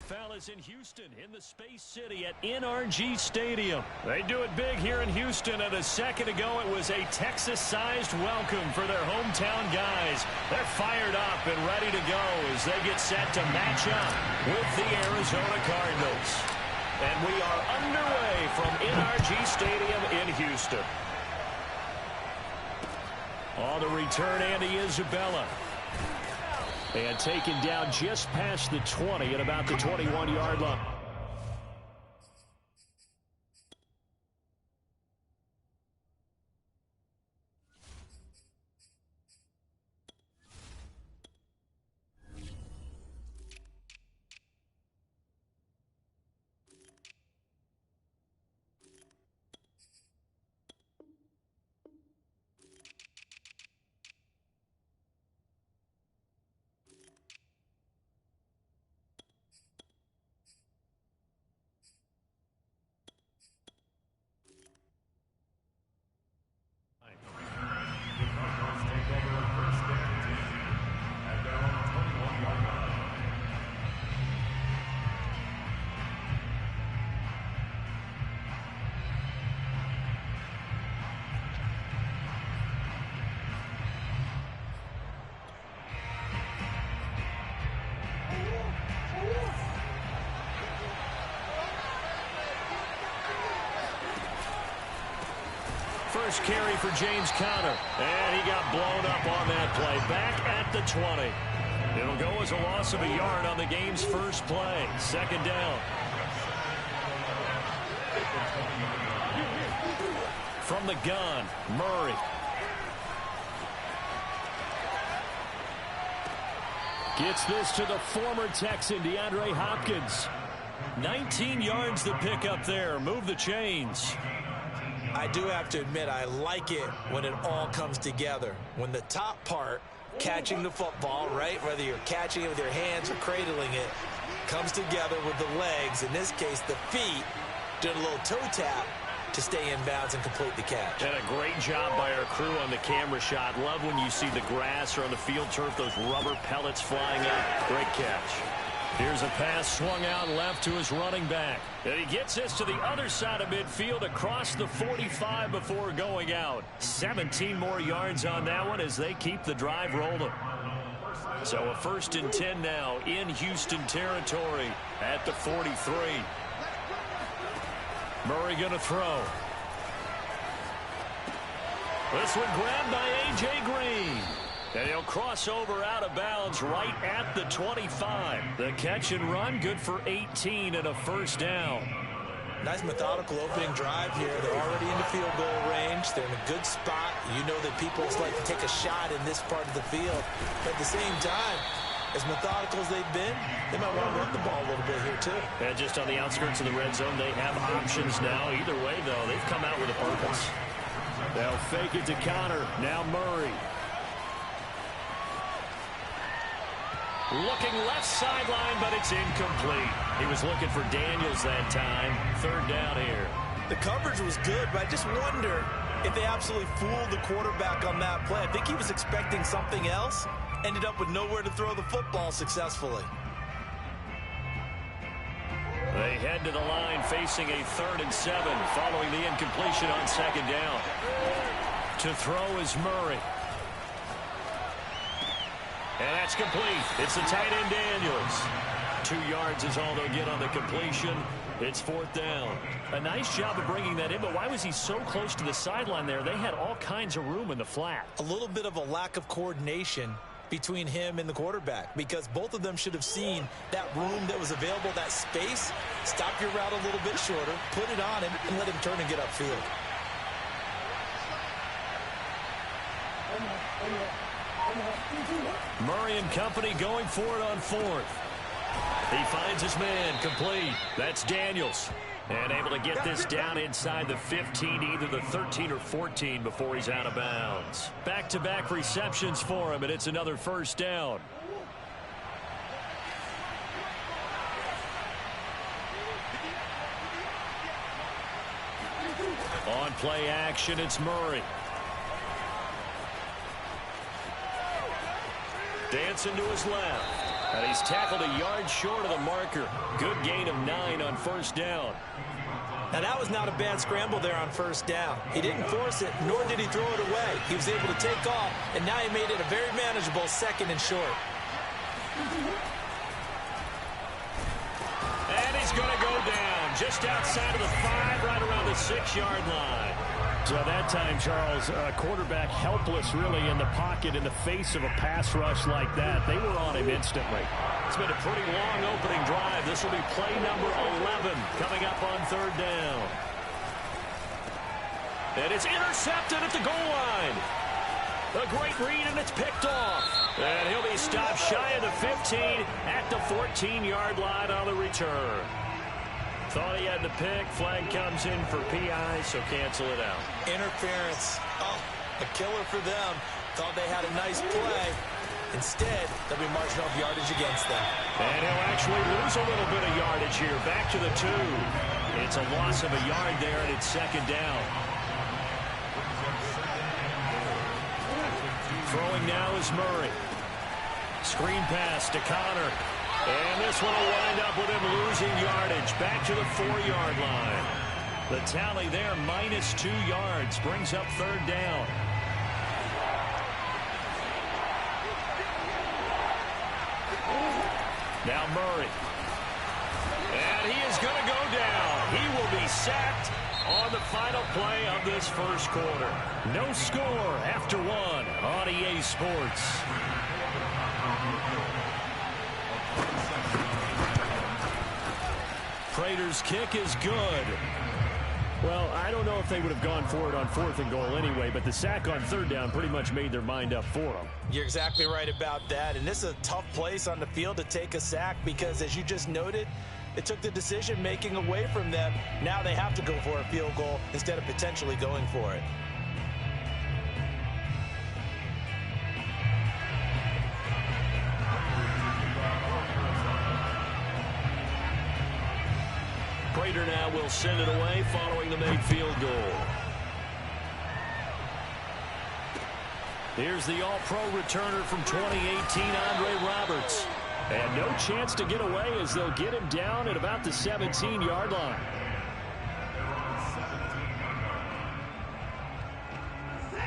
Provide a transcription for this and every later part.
NFL is in Houston, in the Space City at NRG Stadium. They do it big here in Houston, and a second ago it was a Texas-sized welcome for their hometown guys. They're fired up and ready to go as they get set to match up with the Arizona Cardinals. And we are underway from NRG Stadium in Houston. On the return, Andy Isabella. And taken down just past the 20 at about the 21-yard line. First carry for James Conner, and he got blown up on that play. Back at the 20. It'll go as a loss of a yard on the game's first play. Second down. From the gun, Murray. Gets this to the former Texan, DeAndre Hopkins. 19 yards to pick up there. Move the chains. I do have to admit, I like it when it all comes together. When the top part, catching the football, right, whether you're catching it with your hands or cradling it, comes together with the legs, in this case the feet, doing a little toe tap to stay in bounds and complete the catch. And a great job by our crew on the camera shot. Love when you see the grass or on the field turf, those rubber pellets flying up. Great catch. Here's a pass swung out left to his running back. And he gets this to the other side of midfield across the 45 before going out. 17 more yards on that one as they keep the drive rolling. So a 1st and 10 now in Houston territory at the 43. Murray going to throw. This one grabbed by A.J. Green. And he'll cross over out of bounds right at the 25. The catch and run good for 18 and a first down. Nice methodical opening drive here. They're already in the field goal range. They're in a good spot. You know that people like to take a shot in this part of the field. But at the same time, as methodical as they've been, they might want to run the ball a little bit here too. And just on the outskirts of the red zone, they have options now. Either way, though, they've come out with a purpose. They'll fake it to Conner. Now Murray. Looking left sideline, but it's incomplete. He was looking for Daniels that time. Third down here. The coverage was good, but I just wonder if they absolutely fooled the quarterback on that play. I think he was expecting something else. Ended up with nowhere to throw the football successfully. They head to the line facing a 3rd and 7 following the incompletion on second down. To throw is Murray. And that's complete. It's the tight end Daniels. 2 yards is all they'll get on the completion. It's 4th down. A nice job of bringing that in, but why was he so close to the sideline there? They had all kinds of room in the flat. A little bit of a lack of coordination between him and the quarterback, because both of them should have seen that room that was available, that space. Stop your route a little bit shorter, put it on him, and let him turn and get upfield. Murray and company going for it on 4th. He finds his man, complete. That's Daniels. And able to get this down inside the 15, either the 13 or 14 before he's out of bounds. Back-to-back receptions for him, and it's another first down. On play action, it's Murray. Dancing to his left. And he's tackled a yard short of the marker. Good gain of 9 on first down. Now, that was not a bad scramble there on first down. He didn't force it, nor did he throw it away. He was able to take off, and now he made it a very manageable 2nd and short. And he's going to go down just outside of the 5, right around the 6-yard line. So that time, Charles, quarterback helpless really in the pocket in the face of a pass rush like that. They were on him instantly. It's been a pretty long opening drive. This will be play number 11 coming up on 3rd down. And it's intercepted at the goal line. A great read, and it's picked off. And he'll be stopped shy of the 15 at the 14-yard line on the return. Thought he had the pick. Flag comes in for PI, so cancel it out. Interference. Oh, a killer for them. Thought they had a nice play. Instead, they'll be marching off yardage against them. And he'll actually lose a little bit of yardage here. Back to the 2. It's a loss of a yard there, and it's 2nd down. Throwing now is Murray. Screen pass to Connor. And this one will wind up with him losing yardage. Back to the 4-yard line. The tally there, -2 yards. Brings up 3rd down. Now Murray. And he is going to go down. He will be sacked on the final play of this first quarter. No score after 1 on EA Sports. Prater's kick is good. Well, I don't know if they would have gone for it on 4th and goal anyway, but the sack on 3rd down pretty much made their mind up for them. You're exactly right about that, and this is a tough place on the field to take a sack because, as you just noted, it took the decision-making away from them. Now they have to go for a field goal instead of potentially going for it. Prater now will send it away following the made field goal. Here's the all-pro returner from 2018, Andre Roberts. And no chance to get away as they'll get him down at about the 17-yard line.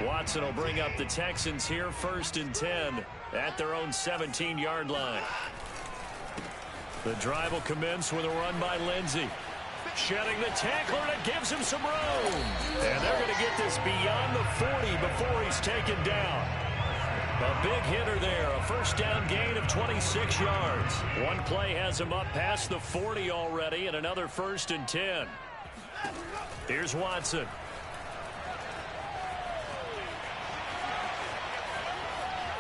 Watson will bring up the Texans here 1st and 10 at their own 17-yard line. The drive will commence with a run by Lindsey. Shedding the tackler, and it gives him some room. And they're going to get this beyond the 40 before he's taken down. A big hitter there, a first down gain of 26 yards. One play has him up past the 40 already, and another 1st and 10. Here's Watson.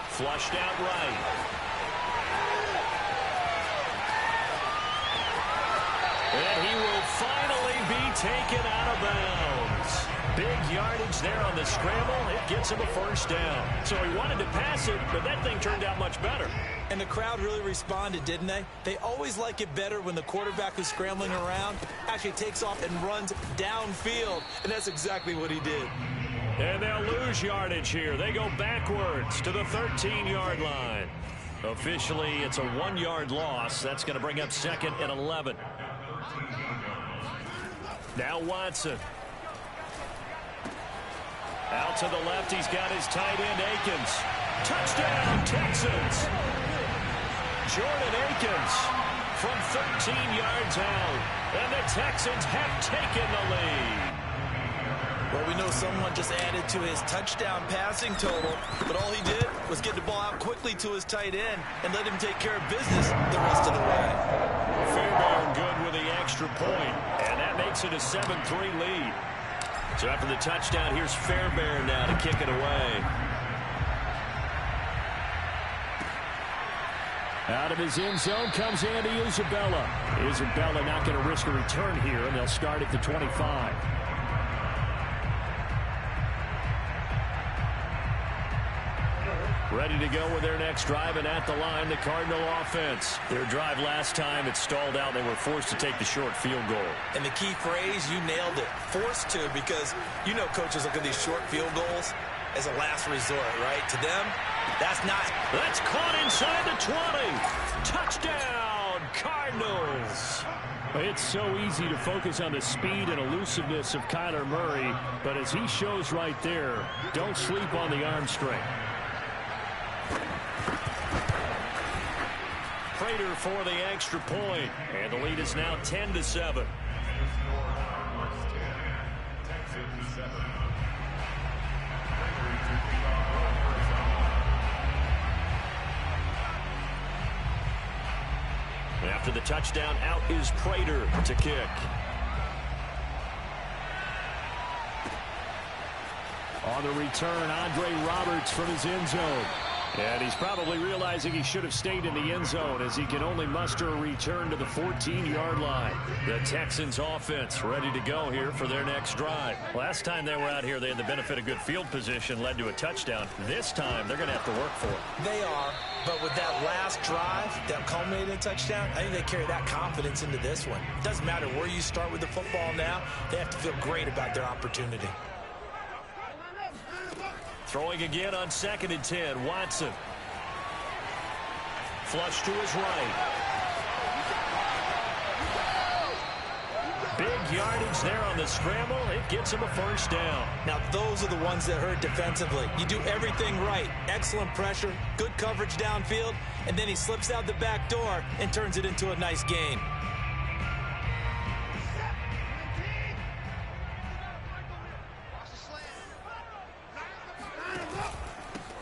Flushed out right. And he will finally be taken out of bounds. Big yardage there on the scramble. It gets him a first down. So he wanted to pass it, but that thing turned out much better. And the crowd really responded, didn't they? They always like it better when the quarterback who's scrambling around actually takes off and runs downfield. And that's exactly what he did. And they'll lose yardage here. They go backwards to the 13-yard line. Officially, it's a 1-yard loss. That's going to bring up 2nd and 11. Now Watson. Out to the left, he's got his tight end, Akins. Touchdown, Texans. Jordan Akins from 13 yards out. And the Texans have taken the lead. Well, we know someone just added to his touchdown passing total, but all he did was get the ball out quickly to his tight end and let him take care of business the rest of the way. Fairbairn good with the extra point, and that makes it a 7-3 lead. So after the touchdown, here's Fairbairn now to kick it away. Out of his end zone comes Andy Isabella. Isabella not going to risk a return here, and they'll start at the 25. Ready to go with their next drive, and at the line, the Cardinal offense. Their drive last time, it stalled out. They were forced to take the short field goal. And the key phrase, you nailed it, forced to, because you know coaches look at these short field goals as a last resort, right? To them, That's caught inside the 20. Touchdown, Cardinals. It's so easy to focus on the speed and elusiveness of Kyler Murray, but as he shows right there, don't sleep on the arm strength. Prater for the extra point, and the lead is now 10-7. After the touchdown, out is Prater to kick. On the return, Andre Roberts from his end zone. And he's probably realizing he should have stayed in the end zone as he can only muster a return to the 14-yard line. The Texans offense ready to go here for their next drive. Last time they were out here, they had the benefit of good field position, led to a touchdown. This time, they're going to have to work for it. They are, but with that last drive that culminated in a touchdown, I think they carry that confidence into this one. It doesn't matter where you start with the football now. They have to feel great about their opportunity. Throwing again on 2nd and 10. Watson. Flush to his right. Big yardage there on the scramble. It gets him a first down. Now, those are the ones that hurt defensively. You do everything right. Excellent pressure, good coverage downfield, and then he slips out the back door and turns it into a nice gain.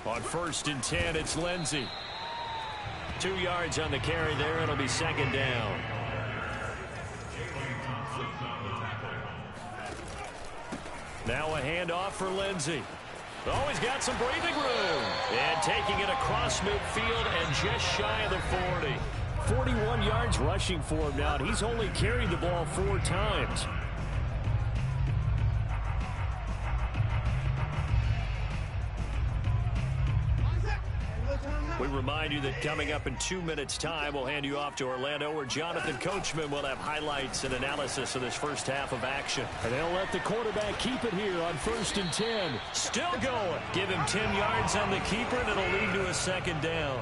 On 1st and 10, it's Lindsey. 2 yards on the carry there. It'll be 2nd down. Now a handoff for Lindsey. Oh, he's got some breathing room. And taking it across midfield and just shy of the 40. 41 yards rushing for him now, and he's only carried the ball 4 times. We remind you that coming up in 2 minutes' time, we'll hand you off to Orlando, where Jonathan Coachman will have highlights and analysis of this first half of action. And they'll let the quarterback keep it here on 1st and 10. Still going. Give him 10 yards on the keeper, and it'll lead to a 2nd down.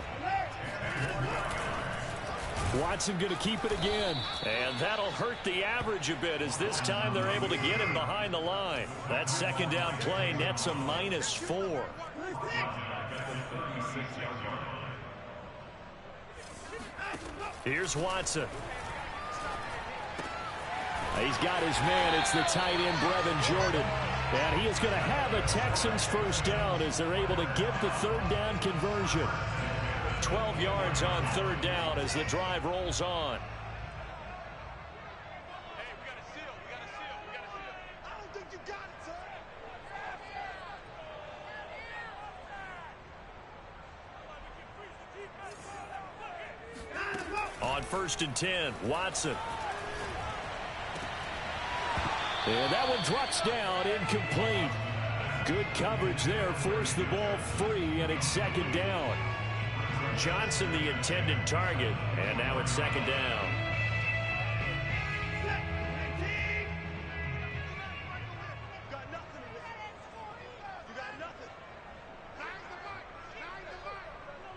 Watson going to keep it again. And that'll hurt the average a bit, as this time they're able to get him behind the line. That 2nd down play nets a -4. Here's Watson. He's got his man. It's the tight end, Brevin Jordan. And he is going to have a Texans first down as they're able to get the 3rd down conversion. 12 yards on 3rd down as the drive rolls on. On 1st and 10, Watson. And that one drops down, incomplete. Good coverage there, forced the ball free, and it's 2nd down. Johnson the intended target, and now it's 2nd down.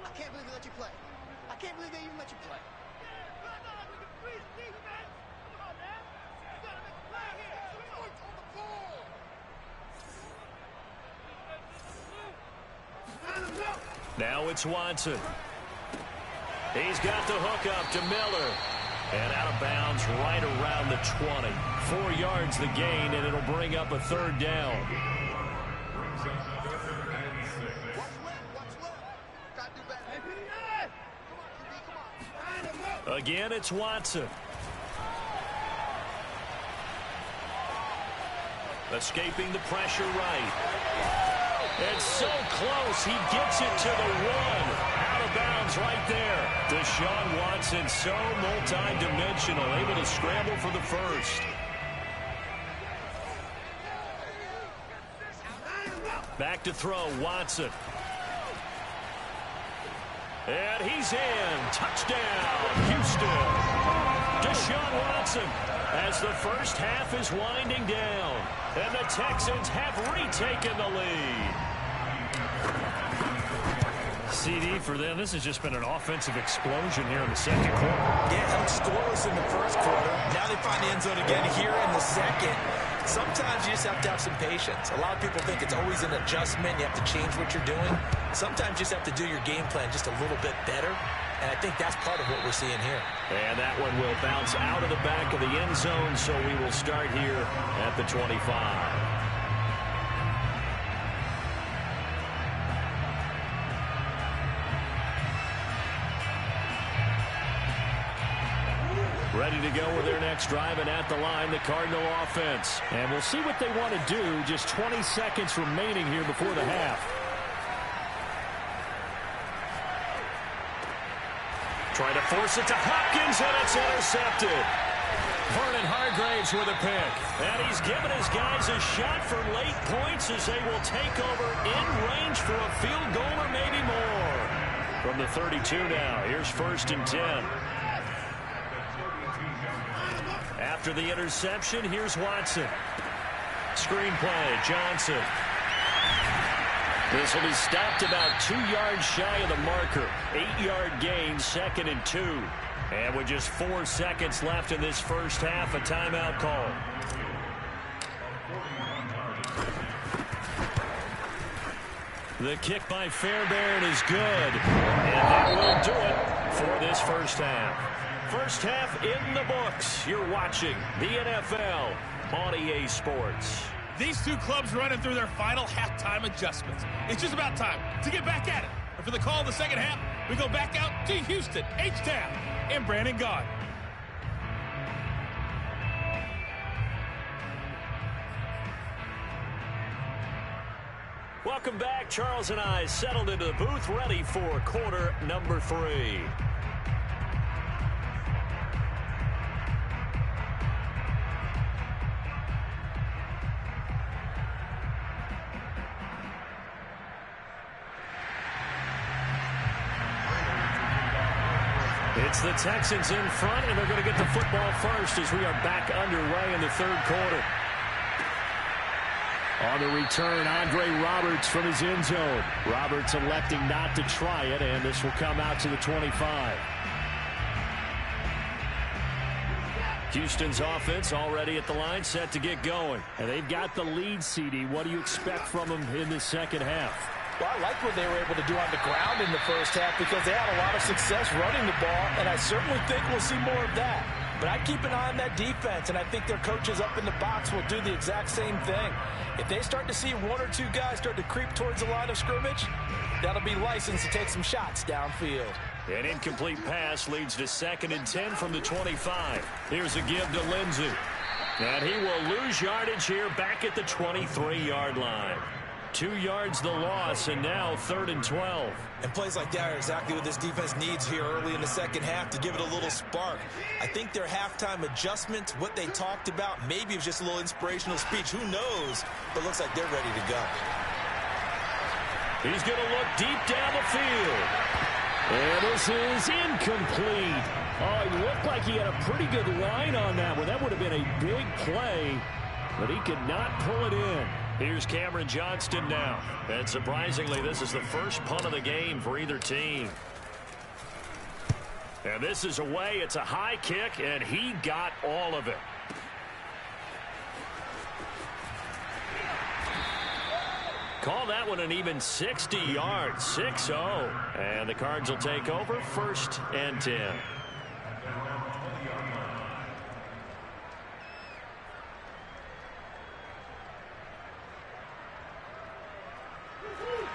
I can't believe they let you play. I can't believe they even let you play. Now it's Watson. He's got the hook up to Miller. And out of bounds right around the 20. 4 yards the gain, and it'll bring up a 3rd down. Again, it's Watson. Escaping the pressure right. It's so close, he gets it to the 1. Out of bounds right there. Deshaun Watson, so multi-dimensional, able to scramble for the first. Back to throw, Watson. And he's in. Touchdown, Houston. Deshaun Watson, as the first half is winding down. And the Texans have retaken the lead. CD, for them, this has just been an offensive explosion here in the second quarter. Yeah, held scoreless in the first quarter. Now they find the end zone again here in the second. Sometimes you just have to have some patience. A lot of people think it's always an adjustment. You have to change what you're doing. Sometimes you just have to do your game plan just a little bit better. And I think that's part of what we're seeing here. And that one will bounce out of the back of the end zone, so we will start here at the 25. Ready to go with their next drive, and at the line, the Cardinal offense. And we'll see what they want to do. Just 20 seconds remaining here before the half. Trying to force it to Hopkins, and it's intercepted. Vernon Hargraves with a pick. And he's given his guys a shot for late points as they will take over in range for a field goal or maybe more. From the 32 now, here's 1st and 10. After the interception, here's Watson. Screen play, Johnson. This will be stopped about 2 yards shy of the marker. 8-yard gain, 2nd and 2. And with just 4 seconds left in this first half, a timeout call. The kick by Fairbairn is good. And that will do it for this first half. First half in the books. You're watching the NFL on EA Sports. These two clubs running through their final halftime adjustments. It's just about time to get back at it. And for the call of the second half, we go back out to Houston, H-Town, and Brandon Gaudin. Welcome back. Charles and I settled into the booth, ready for quarter number 3. It's the Texans in front, and they're going to get the football first as we are back underway in the third quarter. On the return, Andre Roberts from his end zone. Roberts electing not to try it, and this will come out to the 25. Houston's offense already at the line, set to get going. And they've got the lead, CD. What do you expect from them in the second half? Well, I like what they were able to do on the ground in the first half because they had a lot of success running the ball, and I certainly think we'll see more of that. But I'd keep an eye on that defense, and I think their coaches up in the box will do the exact same thing. If they start to see 1 or 2 guys start to creep towards the line of scrimmage, that'll be licensed to take some shots downfield. An incomplete pass leads to 2nd and 10 from the 25. Here's a give to Lindsey. And he will lose yardage here back at the 23-yard line. 2 yards the loss, and now 3rd and 12. And plays like that are exactly what this defense needs here early in the second half to give it a little spark. I think their halftime adjustment, what they talked about, maybe it was just a little inspirational speech. Who knows? But it looks like they're ready to go. He's going to look deep down the field. And this is incomplete. Oh, he looked like he had a pretty good line on that one. That would have been a big play, but he could not pull it in. Here's Cameron Johnston now. And surprisingly, this is the first punt of the game for either team. And this is away. It's a high kick, and he got all of it. Call that one an even 60 yards, 6-0. And the Cards will take over, 1st and 10.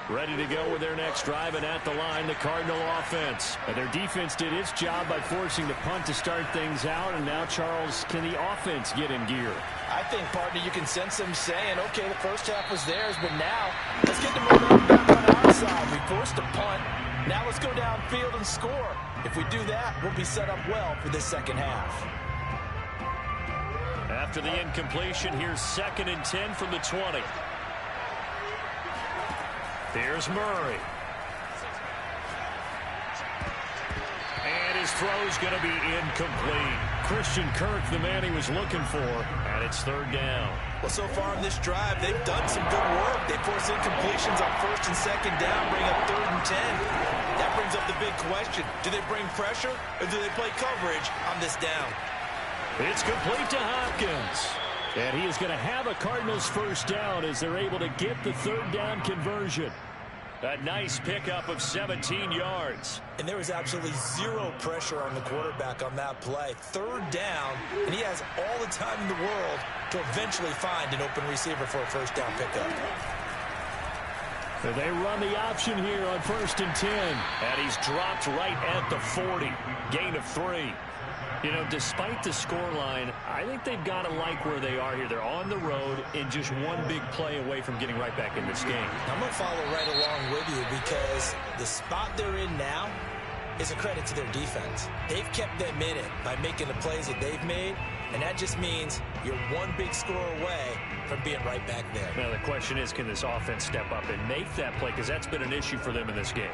Ready to go with their next drive, and at the line, the Cardinal offense. And their defense did its job by forcing the punt to start things out, and now, Charles, can the offense get in gear? I think, partner, you can sense them saying, okay, the first half was theirs, but now let's get the momentum back on our side. We forced a punt. Now let's go downfield and score. If we do that, we'll be set up well for this second half. After the incompletion, here's 2nd and 10 from the 20. Here's Murray. And his throw's going to be incomplete. Christian Kirk the man he was looking for, and it's third down. Well, so far in this drive, they've done some good work. They force incompletions on first and second down, bring up 3rd and 10. That brings up the big question. Do they bring pressure, or do they play coverage on this down? It's complete to Hopkins. And he is going to have a Cardinals first down as they're able to get the third down conversion. A nice pickup of 17 yards. And there was absolutely zero pressure on the quarterback on that play. Third down, and he has all the time in the world to eventually find an open receiver for a first down pickup. They run the option here on 1st and 10. And he's dropped right at the 40. Gain of 3. You know, despite the scoreline, I think they've got to like where they are here. They're on the road and just one big play away from getting right back in this game. I'm going to follow right along with you because the spot they're in now is a credit to their defense. They've kept them in it by making the plays that they've made, and that just means you're one big score away from being right back there. Now, the question is, can this offense step up and make that play? Because that's been an issue for them in this game.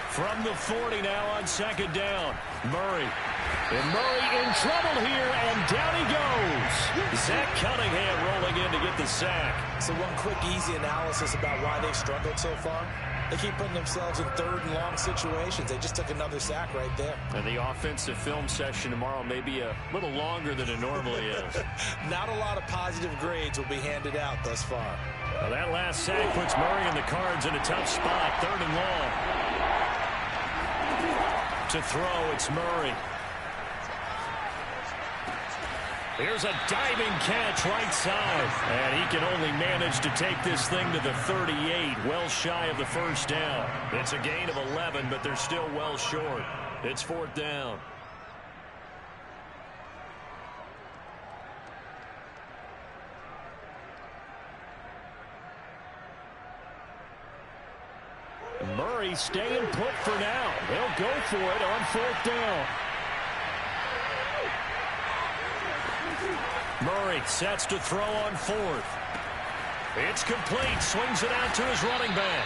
From the 40 now on 2nd down. Murray. And Murray in trouble here, and down he goes. Zach Cunningham rolling in to get the sack. So one quick, easy analysis about why they've struggled so far. They keep putting themselves in 3rd and long situations. They just took another sack right there. And the offensive film session tomorrow may be a little longer than it normally is. Not a lot of positive grades will be handed out thus far. Well, that last sack puts Murray and the Cards in a tough spot. 3rd and long. To throw, it's Murray. Here's a diving catch right side. And he can only manage to take this thing to the 38, well shy of the first down. It's a gain of 11, but they're still well short. It's 4th down. Murray staying put for now. They'll go for it on 4th down. Murray sets to throw on 4th. It's complete. Swings it out to his running back.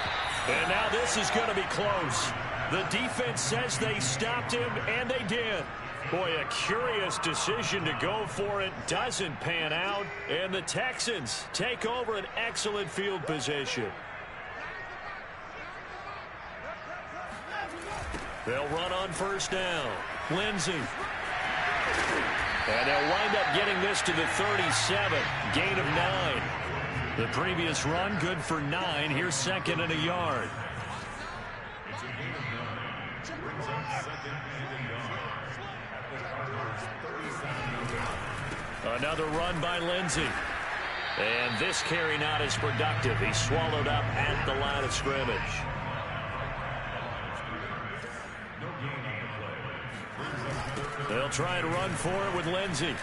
And now this is going to be close. The defense says they stopped him, and they did. Boy, a curious decision to go for it. Doesn't pan out. And the Texans take over an excellent field position. They'll run on 1st down. Lindsey. And they'll wind up getting this to the 37. Gain of 9. The previous run good for 9. Here's 2nd and a yard. Another run by Lindsey. And this carry not as productive. He's swallowed up at the line of scrimmage. They'll try and run for it with Lindsey.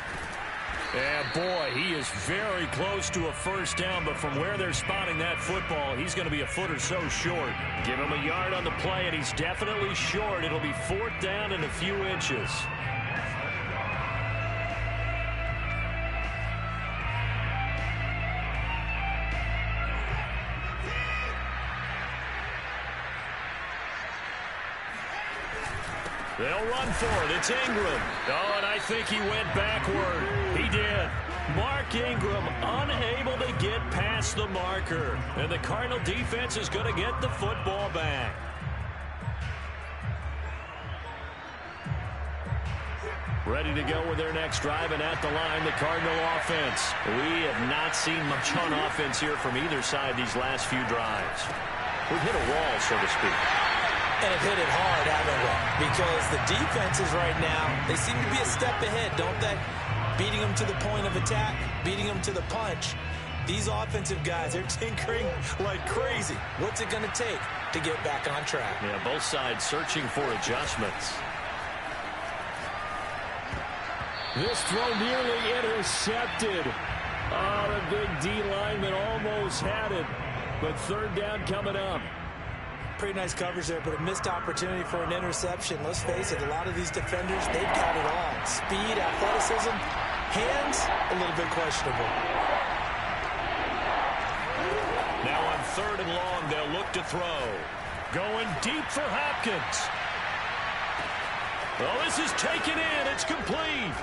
And boy, he is very close to a first down, but from where they're spotting that football, he's going to be a foot or so short. Give him a yard on the play, and he's definitely short. It'll be 4th down and a few inches. They'll run for it. It's Ingram. Oh, and I think he went backward. He did. Mark Ingram unable to get past the marker. And the Cardinal defense is going to get the football back. Ready to go with their next drive, and at the line, the Cardinal offense. We have not seen much on offense here from either side these last few drives. We've hit a wall, so to speak. And have hit it hard, haven't we? Because the defenses right now, they seem to be a step ahead, don't they? Beating them to the point of attack, beating them to the punch. These offensive guys, they're tinkering like crazy. What's it going to take to get back on track? Yeah, both sides searching for adjustments. This throw nearly intercepted. Oh, the big D lineman almost had it. But 3rd down coming up. Pretty nice coverage there, but a missed opportunity for an interception. Let's face it, a lot of these defenders, they've got it all. Speed, athleticism, hands, a little bit questionable. Now on 3rd and long. They'll look to throw. Going deep for Hopkins. Well, this is taken in. It's complete.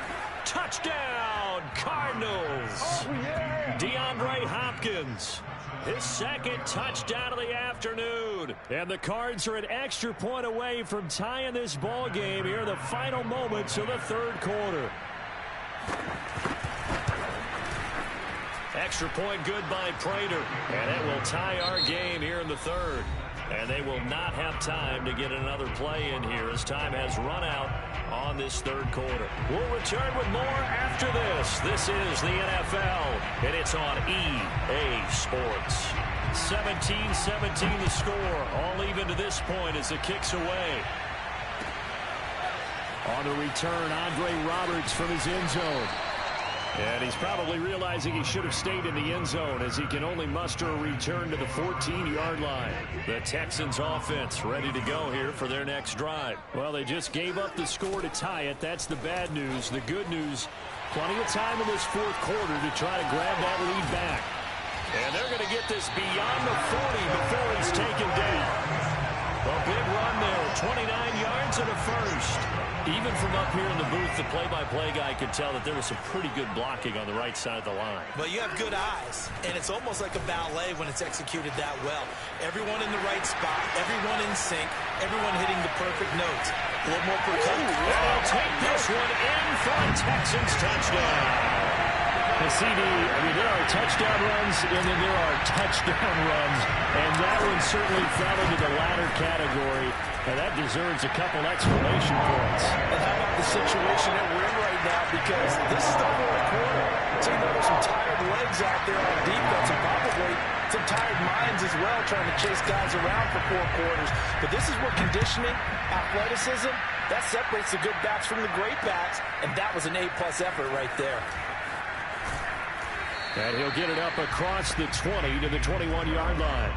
Touchdown, Cardinals. Oh, yeah. DeAndre Hopkins. His 2nd touchdown of the afternoon. And the Cards are an extra point away from tying this ball game here in the final moments of the 3rd quarter. Extra point good by Prater. And it will tie our game here in the 3rd. And they will not have time to get another play in here as time has run out on this 3rd quarter. We'll return with more after this. This is the NFL, and it's on EA Sports. 17-17 the score, all even to this point as the kick's away. On the return, Andre Roberts from his end zone. And he's probably realizing he should have stayed in the end zone as he can only muster a return to the 14-yard line. The Texans offense ready to go here for their next drive. Well, they just gave up the score to tie it. That's the bad news. The good news, plenty of time in this 4th quarter to try to grab that lead back. And they're going to get this beyond the 40 before he's taken down. A big run there, 29 yards and a first. Even from up here in the booth, the play-by-play guy could tell that there was some pretty good blocking on the right side of the line. Well, you have good eyes, and it's almost like a ballet when it's executed that well. Everyone in the right spot, everyone in sync, everyone hitting the perfect notes. A little more percussion. They'll take this one in for a Texans touchdown. The CD, I mean, there are touchdown runs, and then there are touchdown runs, and that one certainly fell into the latter category, and that deserves a couple exclamation points. And how about the situation that we're in right now, because this is the 4th quarter, so you know there's some tired legs out there on defense, and probably some tired minds as well, trying to chase guys around for 4 quarters. But this is where conditioning, athleticism, that separates the good backs from the great backs, and that was an A-plus effort right there. And he'll get it up across the 20 to the 21-yard line.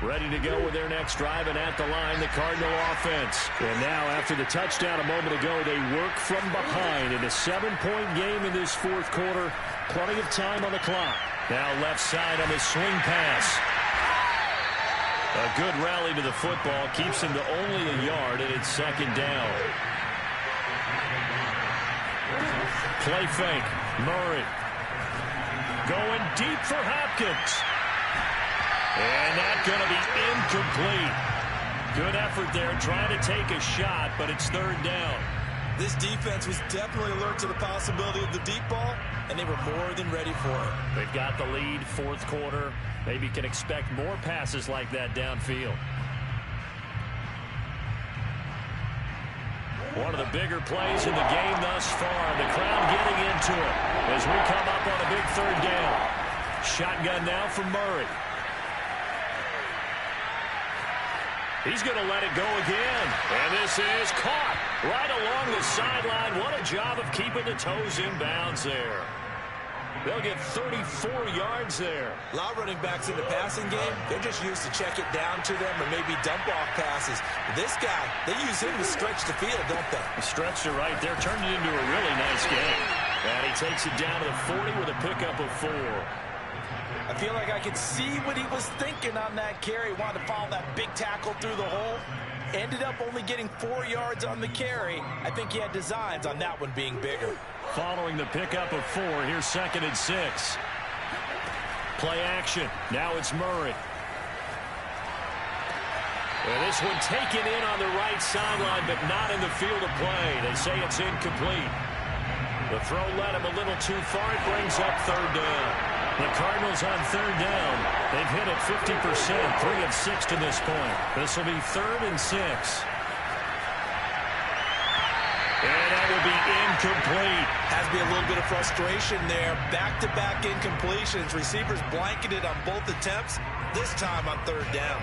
Ready to go with their next drive, and at the line, the Cardinal offense. And now, after the touchdown a moment ago, they work from behind in a 7-point game in this 4th quarter. Plenty of time on the clock. Now left side on the swing pass. A good rally to the football keeps him to only a yard, and it's 2nd down. Play fake. Murray. Going deep for Hopkins. And that's going to be incomplete. Good effort there, trying to take a shot, but it's 3rd down. This defense was definitely alert to the possibility of the deep ball, and they were more than ready for it. They've got the lead, 4th quarter. Maybe can expect more passes like that downfield. One of the bigger plays in the game thus far. The crowd getting into it as we come up on a big 3rd down. Shotgun now from Murray. He's going to let it go again. And this is caught right along the sideline. What a job of keeping the toes in bounds there. They'll get 34 yards there. A lot of running backs in the passing game, they're just used to check it down to them or maybe dump off passes. But this guy, they use him to stretch the field, don't they? Stretched it right there, turned it into a really nice game. And he takes it down to the 40 with a pickup of 4. I feel like I could see what he was thinking on that carry. Wanted to follow that big tackle through the hole. Ended up only getting 4 yards on the carry. I think he had designs on that one being bigger. Following the pickup of 4, here's 2nd and 6. Play action. Now it's Murray. And this one taken in on the right sideline, but not in the field of play. They say it's incomplete. The throw led him a little too far. It brings up 3rd down. The Cardinals on 3rd down. They've hit it 50%, 3 of 6 to this point. This will be 3rd and 6. And that will be incomplete. Has to be a little bit of frustration there. Back-to-back incompletions. Receivers blanketed on both attempts, this time on 3rd down.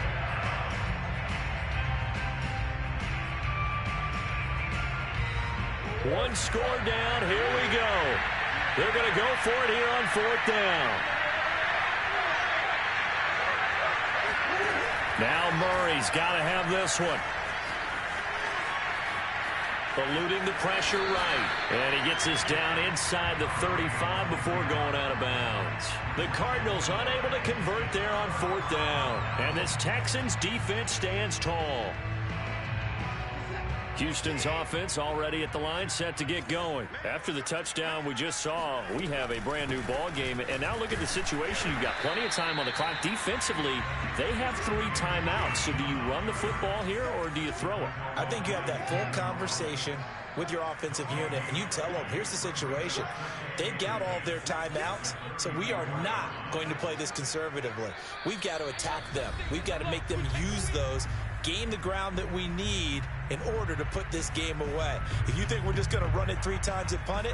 One score down. Here we go. They're going to go for it here on 4th down. Now Murray's got to have this one. Eluding the pressure right. And he gets this down inside the 35 before going out of bounds. The Cardinals unable to convert there on 4th down. And this Texans defense stands tall. Houston's offense already at the line, set to get going. After the touchdown we just saw, we have a brand new ball game. And now look at the situation. You've got plenty of time on the clock. Defensively, they have 3 timeouts. So do you run the football here or do you throw it? I think you have that full conversation with your offensive unit, and you tell them, here's the situation. They've got all of their timeouts, so we are not going to play this conservatively. We've got to attack them. We've got to make them use those, gain the ground that we need in order to put this game away. If you think we're just going to run it 3 times and punt it,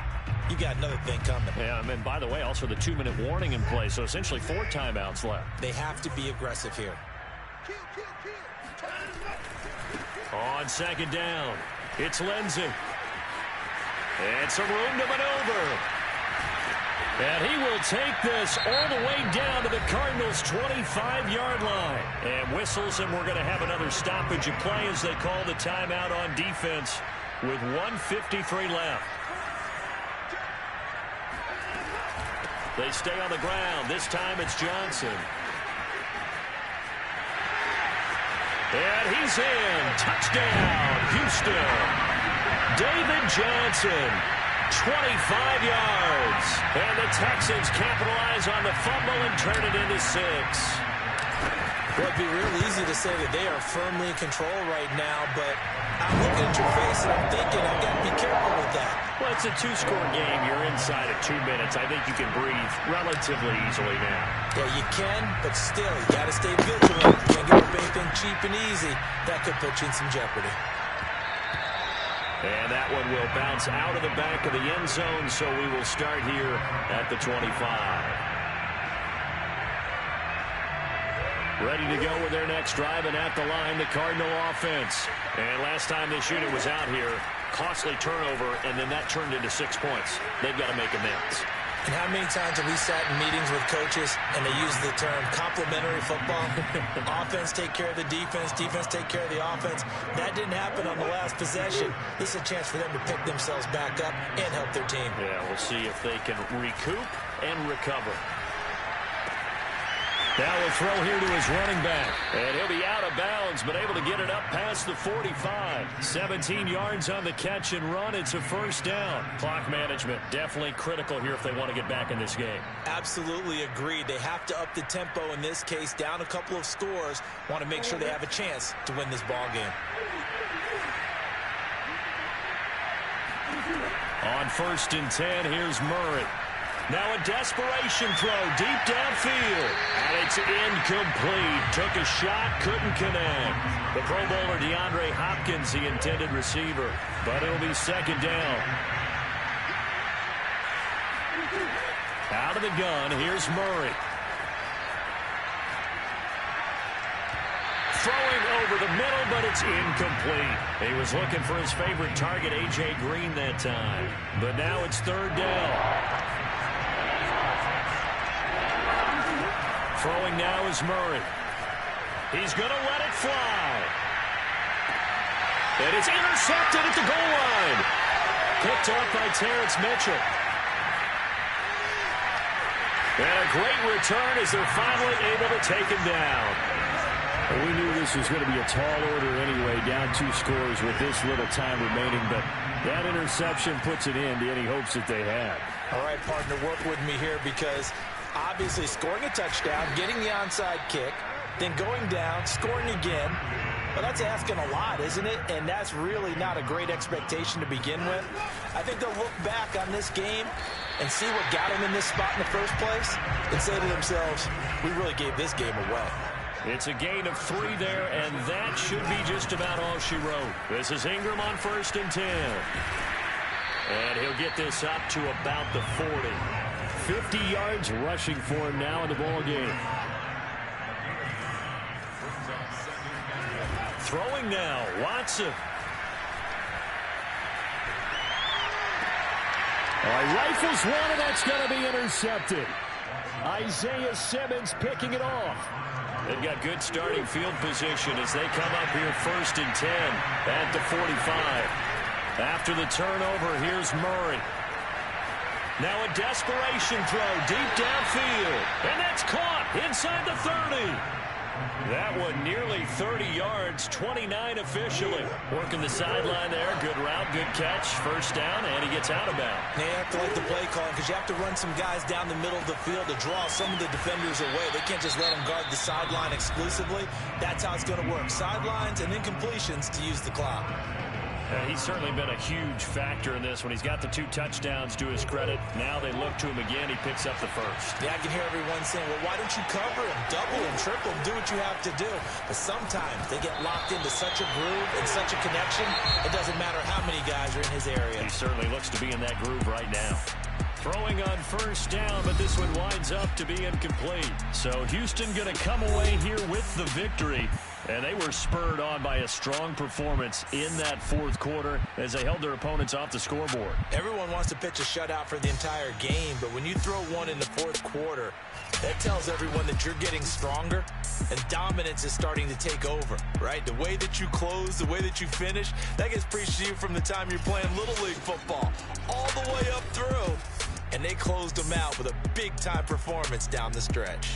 you got another thing coming. Yeah, and by the way, also the 2-minute warning in play, so essentially 4 timeouts left. They have to be aggressive here. On 2nd down, it's Lindsey. It's a room to maneuver. And he will take this all the way down to the Cardinals' 25-yard line. And whistles, and we're going to have another stoppage of play as they call the timeout on defense with 1:53 left. They stay on the ground. This time it's Johnson. And he's in. Touchdown, Houston. David Johnson, 25 yards. And the Texans capitalize on the fumble and turn it into 6. Well, it'd be real easy to say that they are firmly in control right now, but I'm looking at your face and I'm thinking I've got to be careful with that. Well, it's a 2-score game. You're inside of 2 minutes. I think you can breathe relatively easily now. Yeah, you can, but still, you got to stay vigilant. You can't give up anything cheap and easy. That could put you in some jeopardy. And that one will bounce out of the back of the end zone, so we will start here at the 25. Ready to go with their next drive, and at the line, the Cardinal offense. And last time this unit was out here, costly turnover, and then that turned into 6 points. They've got to make amends. And how many times have we sat in meetings with coaches and they use the term complementary football? Offense take care of the defense, defense take care of the offense. That didn't happen on the last possession. This is a chance for them to pick themselves back up and help their team. Yeah, we'll see if they can recoup and recover. Now we'll throw here to his running back. And he'll be out of bounds, but able to get it up past the 45. 17 yards on the catch and run. It's a 1st down. Clock management definitely critical here if they want to get back in this game. Absolutely agreed. They have to up the tempo in this case, down a couple of scores. Want to make sure they have a chance to win this ball game. On 1st and 10, here's Murray. Now a desperation throw deep downfield. And it's incomplete. Took a shot, couldn't connect. The Pro Bowler DeAndre Hopkins, the intended receiver. But it'll be 2nd down. Out of the gun, here's Murray. Throwing over the middle, but it's incomplete. He was looking for his favorite target, A.J. Green, that time. But now it's 3rd down. Throwing now is Murray. He's going to let it fly. And it's intercepted at the goal line. Picked up by Terrence Mitchell. And a great return as they're finally able to take him down. We knew this was going to be a tall order anyway, down 2 scores with this little time remaining, but that interception puts an end to any hopes that they had. All right, partner, work with me here because obviously scoring a touchdown, getting the onside kick, then going down, scoring again. Well, that's asking a lot, isn't it? And that's really not a great expectation to begin with. I think they'll look back on this game and see what got them in this spot in the first place and say to themselves, we really gave this game away. It's a gain of 3 there, and that should be just about all she wrote. This is Ingram on 1st and 10. And he'll get this up to about the 40. 50 yards rushing for him now in the ball game. Throwing now, Watson. Rifles one, and that's going to be intercepted. Isaiah Simmons picking it off. They've got good starting field position as they come up here 1st and 10 at the 45. After the turnover, here's Murray. Now a desperation throw deep downfield. And that's caught inside the 30. That one nearly 30 yards, 29 officially. Working the sideline there. Good route, good catch. First down, and he gets out of bounds. Now you have to like the play call because you have to run some guys down the middle of the field to draw some of the defenders away. They can't just let them guard the sideline exclusively. That's how it's going to work. Sidelines and incompletions to use the clock. He's certainly been a huge factor in this when he's got the 2 touchdowns to his credit. Now they look to him again. He picks up the first. Yeah, I can hear everyone saying, well, why don't you cover him, double him, triple him, do what you have to do. But sometimes they get locked into such a groove and such a connection, it doesn't matter how many guys are in his area. He certainly looks to be in that groove right now. Throwing on first down, but this one winds up to be incomplete. So Houston going to come away here with the victory. And they were spurred on by a strong performance in that 4th quarter as they held their opponents off the scoreboard. Everyone wants to pitch a shutout for the entire game, but when you throw one in the 4th quarter, that tells everyone that you're getting stronger and dominance is starting to take over, right? The way that you close, the way that you finish, that gets preached to you from the time you're playing Little League football all the way up through. And they closed them out with a big-time performance down the stretch.